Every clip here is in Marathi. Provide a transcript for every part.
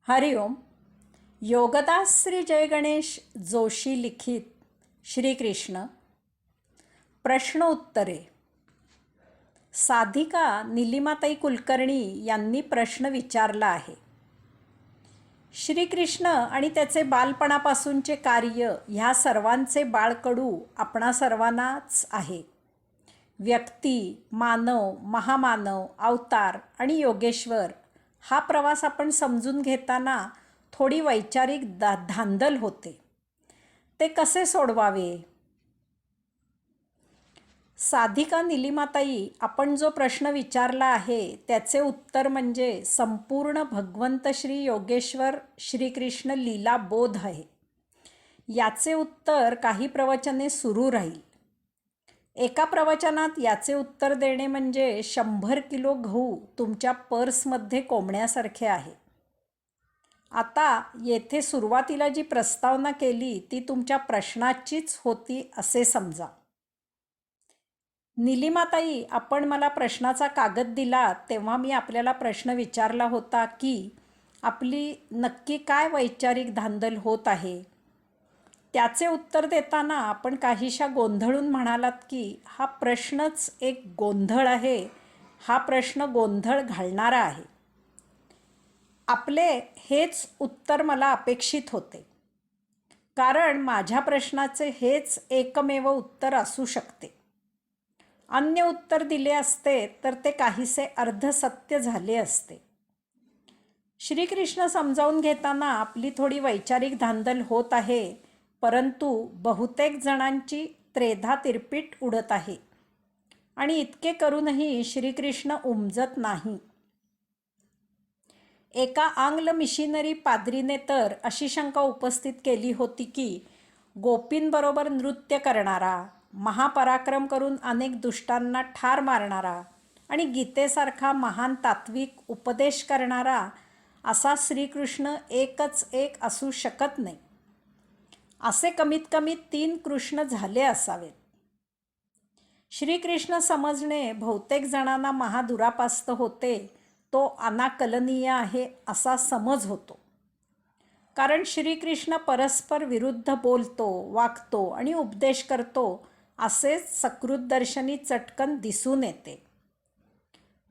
हरिओम. योगदास श्री जय गणेश जोशी लिखित श्रीकृष्ण प्रश्न उत्तरे. साधिका निलिमाताई कुलकर्णी यांनी प्रश्न विचारला आहे. श्रीकृष्ण आणि त्याचे बालपणापासूनचे कार्य ह्या सर्वांचे बाळकडू आपणा सर्वांनाच आहे. व्यक्ती, मानव, महामानव, अवतार आणि योगेश्वर हा प्रवास आपण समजून घेताना थोडी वैचारिक धांदल होते. ते कसे सोडवावे? साधिका निलिमाताई, आपण जो प्रश्न विचारला आहे त्याचे उत्तर म्हणजे संपूर्ण भगवंत श्री योगेश्वर श्रीकृष्ण लीला बोध आहे. याचे उत्तर काही प्रवचने सुरू राहील. एका प्रवचनात याचे उत्तर देणे म्हणजे 100 किलो गहू तुमच्या पर्समध्ये कोंबण्यासारखे आहे. आता येथे सुरुवातीला जी प्रस्तावना केली ती तुमच्या प्रश्नाचीच होती असे समजा. निलिमाताई, आपण मला प्रश्नाचा कागद दिला तेव्हा मी आपल्याला प्रश्न विचारला होता की आपली नक्की काय वैचारिक धांदल होत आहे. त्याचे उत्तर देताना आपण काहीशा गोंधळून म्हणालात की हा प्रश्नच एक गोंधळ आहे, हा प्रश्न गोंधळ घालणारा आहे. आपले हेच उत्तर मला अपेक्षित होते, कारण माझ्या प्रश्नाचे हेच एकमेव उत्तर असू शकते. अन्य उत्तर दिले असते तर ते काहीसे अर्धसत्य झाले असते. श्रीकृष्ण समजावून घेताना आपली थोडी वैचारिक धांदल होत आहे, परंतु बहुतेक जणांची त्रेधा तिरपीट उडत आहे आणि इतके करूनही श्रीकृष्ण उमजत नाही. एका आंग्ल मिशनरी पाद्रीने तर अशी शंका उपस्थित केली होती की गोपींबरोबर नृत्य करणारा, महापराक्रम करून अनेक दुष्टांना ठार मारणारा आणि गीतेसारखा महान तात्विक उपदेश करणारा असा श्रीकृष्ण एकच एक असू शकत नाही. असे कमीत कमी 3 कृष्ण झाले असावेत. श्रीकृष्ण समजणे बहुतेक जणांना महादुरापास्त होते, तो अनाकलनीय आहे असा समज होतो. कारण श्रीकृष्ण परस्पर विरुद्ध बोलतो, वागतो आणि उपदेश करतो असेच सकृतदर्शनी चटकन दिसून येते.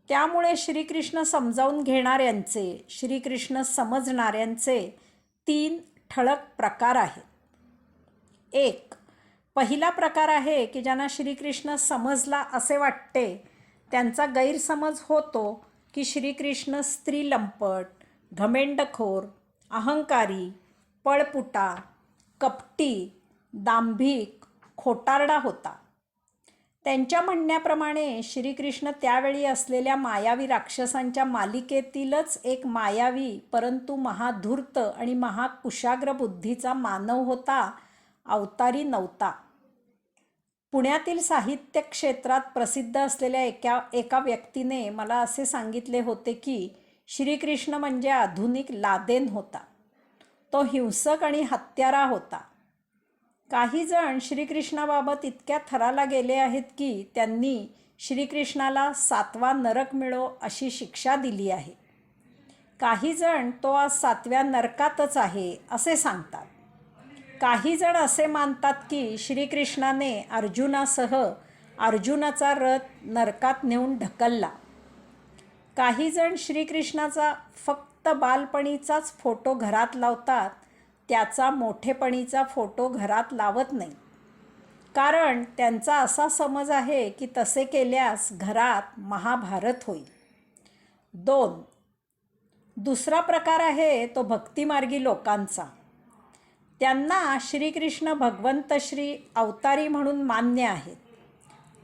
त्यामुळे श्रीकृष्ण समजावून घेणाऱ्यांचे, श्रीकृष्ण समजणाऱ्यांचे 3 ठळक प्रकार आहेत. 1. पहिला प्रकार आहे की ज्यांना श्रीकृष्ण समजला असे वाटते, त्यांचा गैरसमज होतो की श्रीकृष्ण स्त्रीलंपट, घमेंडखोर, अहंकारी, पळपुटा, कपटी, दांभिक, खोटारडा होता. त्यांच्या म्हणण्याप्रमाणे श्रीकृष्ण त्यावेळी असलेल्या मायावी राक्षसांच्या मालिकेतीलच एक मायावी परंतु महाधूर्त आणि महाकुशाग्र बुद्धीचा मानव होता, अवतारी नव्हता. पुण्यातील साहित्य क्षेत्रात प्रसिद्ध असलेल्या एका व्यक्तीने मला असे सांगितले होते की श्रीकृष्ण म्हणजे आधुनिक लादेन होता. तो हिंसक आणि हत्यारा होता. काही जण श्रीकृष्णाबाबत इतक्या थराला गेले आहेत की त्यांनी श्रीकृष्णाला 7वा नरक मिळो अशी शिक्षा दिली आहे. काही जण तो आज 7व्या नरकातच आहे असे सांगतात. काही जण असे मानतात की श्रीकृष्णाने अर्जुनासह अर्जुनाचा रथ नरकात नेऊन ढकलला. काही जण श्रीकृष्णाचा फक्त बालपणीचाच फोटो घरात लावतात, त्याचा मोठेपणीचा फोटो घरात लावत नाही. कारण त्यांचा असा समज आहे की तसे केल्यास घरात महाभारत होईल. 2. दुसरा प्रकार आहे तो भक्तिमार्गी लोकांचा. त्यांना श्रीकृष्ण भगवंत श्री अवतारी म्हणून मान्य आहेत.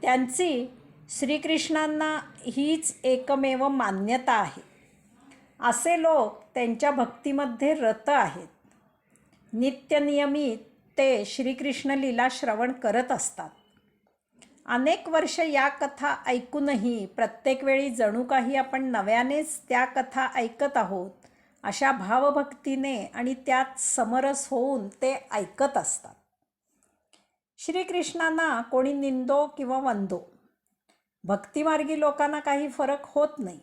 त्यांची श्रीकृष्णांना हीच एकमेव मान्यता आहे. असे लोक त्यांच्या भक्तीमध्ये रत आहेत. नित्यनियमित ते श्रीकृष्ण लीला श्रवण करत असतात. अनेक वर्ष या कथा ऐकूनही प्रत्येक वेळी जणू काही आपण नव्यानेच त्या कथा ऐकत आहोत अशा भावभक्तीने आणि त्यात समरस होऊन ते ऐकत असतात. श्रीकृष्णांना कोणी निंदो किंवा वंदो, भक्तिमार्गी लोकांना काही फरक होत नाही.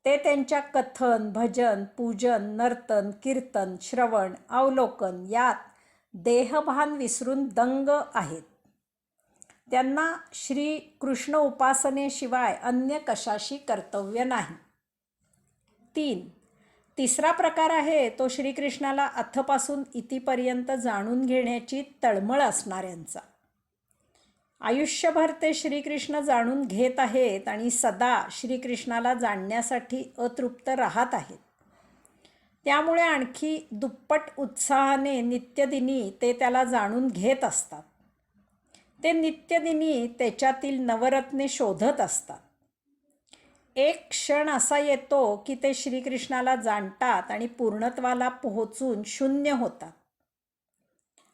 ते त्यांच्या कथन, भजन, पूजन, नर्तन, कीर्तन, श्रवण, अवलोकन यात देहभान विसरून दंग आहेत. त्यांना श्री कृष्ण उपासनेशिवाय अन्य कशाशी कर्तव्य नाही. तिसरा प्रकार आहे तो श्रीकृष्णाला अथपासून इतीपर्यंत जाणून घेण्याची तळमळ असणाऱ्यांचा. आयुष्यभर ते श्रीकृष्ण जाणून घेत आहेत आणि सदा श्रीकृष्णाला जाणण्यासाठी अतृप्त राहत आहेत. त्यामुळे आणखी दुप्पट उत्साहाने नित्यदिनी ते त्याला जाणून घेत असतात. ते नित्यदिनी त्याच्यातील नवरत्ने शोधत असतात. एक क्षण असा येतो की ते श्रीकृष्णाला जाणतात आणि पूर्णत्वाला पोहोचून शून्य होतात.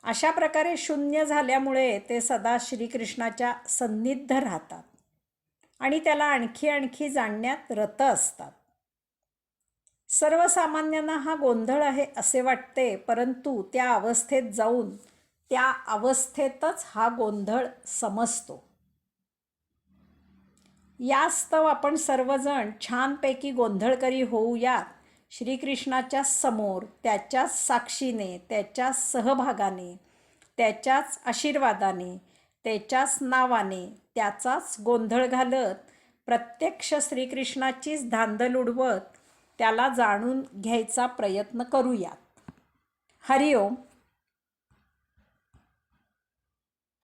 अशा प्रकारे शून्य झाल्यामुळे ते सदा श्रीकृष्णाच्या सन्निध राहतात आणि त्याला आणखी आणखी जाणण्यात रत असतात. सर्वसामान्यांना हा गोंधळ आहे असे वाटते, परंतु त्या अवस्थेत जाऊन त्या अवस्थेतच हा गोंधळ समजतो. यास्तव आपण सर्वजण छानपैकी गोंधळकरी होऊयात. श्रीकृष्णाच्या समोर, त्याच्याच साक्षीने, त्याच्याच सहभागाने, त्याच्याच आशीर्वादाने, त्याच्याच नावाने, त्याचाच गोंधळ घालत, प्रत्यक्ष श्रीकृष्णाचीच धांदल उडवत त्याला जाणून घ्यायचा प्रयत्न करूयात. हरिओम.